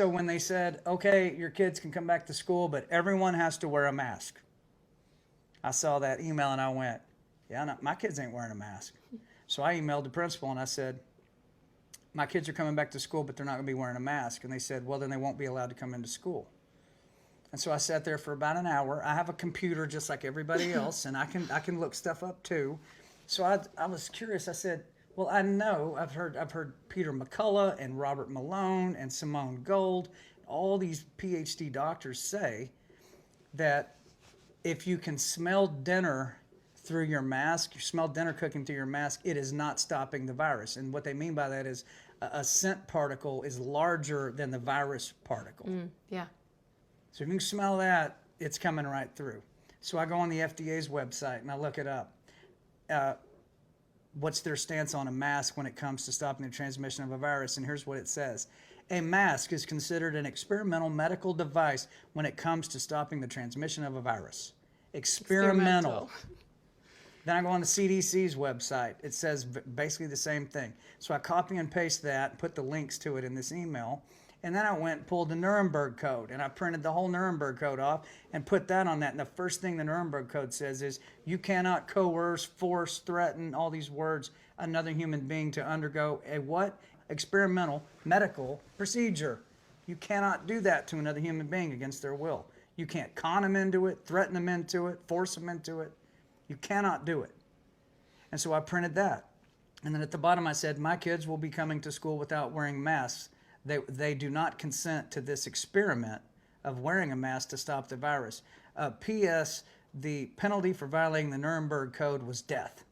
So when they said, okay, your kids can come back to school, but everyone has to wear a mask, I saw that email and I went, yeah, no, my kids ain't wearing a mask. So I emailed the principal and I said, my kids are coming back to school, but they're not going to be wearing a mask. And they said, well, then they won't be allowed to come into school. And so I sat there for about an hour. I have a computer just like everybody else, and I can look stuff up too. So I was curious. I said, well, I know I've heard Peter McCullough and Robert Malone and Simone Gold, all these PhD doctors say that if you can smell dinner through your mask, you smell dinner cooking through your mask, it is not stopping the virus. And what they mean by that is a scent particle is larger than the virus particle. Yeah. So if you can smell that, it's coming right through. So I go on the FDA's website and I look it up. What's their stance on a mask when it comes to stopping the transmission of a virus? And here's what it says. A mask is considered an experimental medical device when it comes to stopping the transmission of a virus. Experimental. Then I go on the CDC's website. It says basically the same thing. So I copy and paste that, put the links to it in this email, and then I went and pulled the Nuremberg Code, and I printed the whole Nuremberg Code off and put that on that. And the first thing the Nuremberg Code says is you cannot coerce, force, threaten, all these words, another human being to undergo a what? Experimental medical procedure. You cannot do that to another human being against their will. You can't con them into it, threaten them into it, force them into it. You cannot do it. And so I printed that. And then at the bottom I said, my kids will be coming to school without wearing masks. They do not consent to this experiment of wearing a mask to stop the virus. P.S. The penalty for violating the Nuremberg Code was death.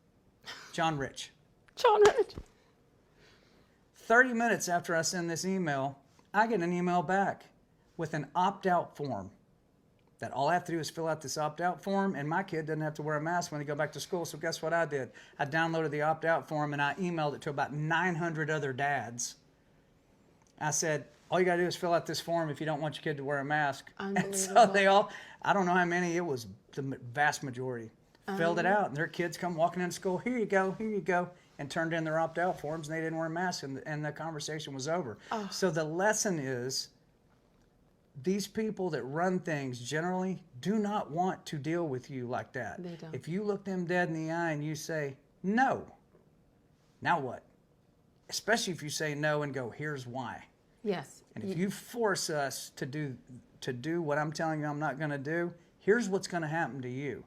John Rich. John Rich. 30 minutes after I send this email, I get an email back with an opt-out form. That all I have to do is fill out this opt-out form, and my kid doesn't have to wear a mask when they go back to school. So guess what I did? I downloaded the opt-out form, and I emailed it to about 900 other dads. I said, all you got to do is fill out this form if you don't want your kid to wear a mask. And so they all, I don't know how many, it was the vast majority, filled it out. And their kids come walking into school, here you go, and turned in their opt-out forms, and they didn't wear masks, and the conversation was over. So the lesson is, these people that run things generally do not want to deal with you like that. They don't. If you look them dead in the eye and you say, no, now what? Especially if you say no and go, here's why. Yes. And if you force us to do what I'm telling you I'm not going to do, here's what's going to happen to you.